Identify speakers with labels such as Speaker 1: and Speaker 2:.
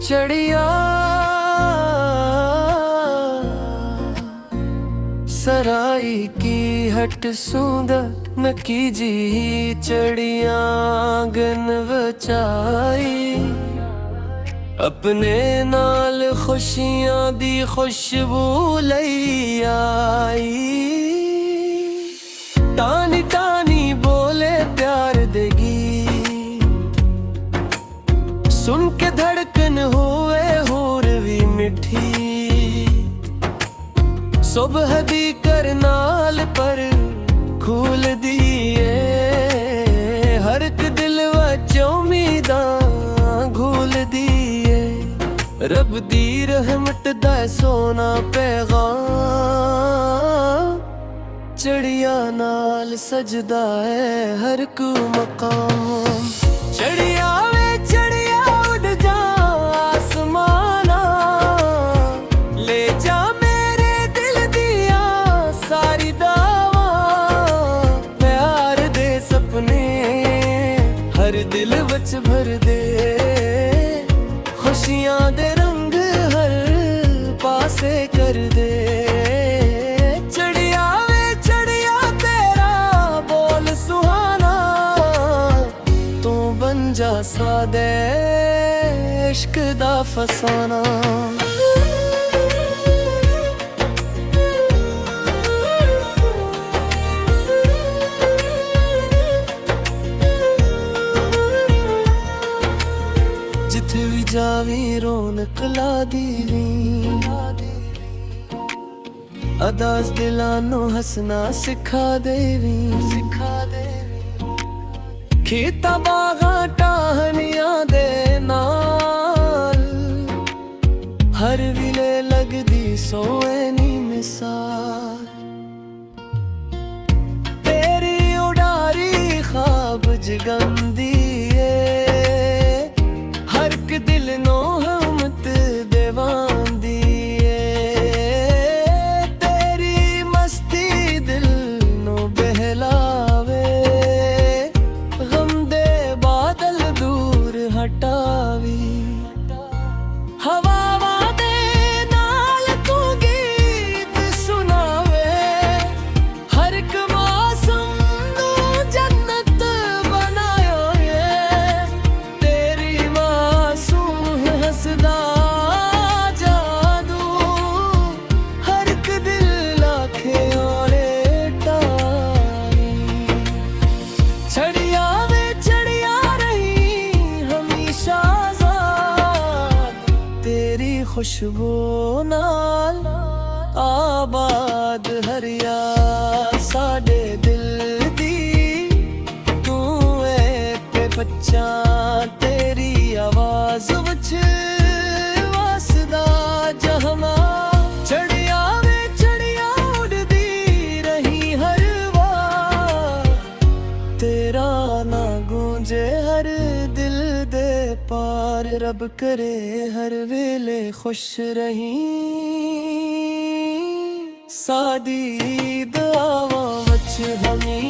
Speaker 1: चढ़िया सराई की हट सुंदर नकी जी चढ़िया गन बचाई अपने नाल खुशियां दी खुशबू लई आई। तानी तानी बोले प्यार देगी सुन के धड़कन हुए होर भी मिठी सुबह दी करनाल पर खूल दिए हर एक दिल वच उम्मीदां घूल दिए रब दी रहमत दा सोना पैगाम चढ़िया नाल सजदा है हर को मकाम। चढ़िया वे चढ़िया उड़ जा आसमाना ले जा मेरे दिल दिया सारी दावा प्यार दे सपने हर दिल विच भर दे खुशियां दे रंग हर पासे कर दे। चढ़िया वे चढ़िया तेरा बोल सुहाना तू बन जा सादे इश्क दा फसाना। जिथे भी जावी रौनक ला दीवी अदास दिलानो हसना सिखा देवी खेता बागा टाहनिया दे नाल हर विले लगदी सोएनी मिसाल तेरी उडारी ख्वाब जगंदी दिल नो हमत देवांदी तेरी मस्ती दिल नो बहलावे गम दे बादल दूर हटावी हवावा दे नाल तू गीत सुनावे हर एक मौसम नो जन्नत बनायो हसदा जादू हर एक दिल आखे औरे टाई। चढ़िया वे चढ़िया रही हमेशा आजाद तेरी खुशबू नाल आबाद हरिया साडे दिल दी तू एक बच्चा तेरी आवाज विच वसदा जहां। चढ़िया वे चढ़िया उड़दी रही हर वार तेरा ना गूंजे हर दिल दे पार रब करे हर वेले खुश रही सादी दुआवां विच हमी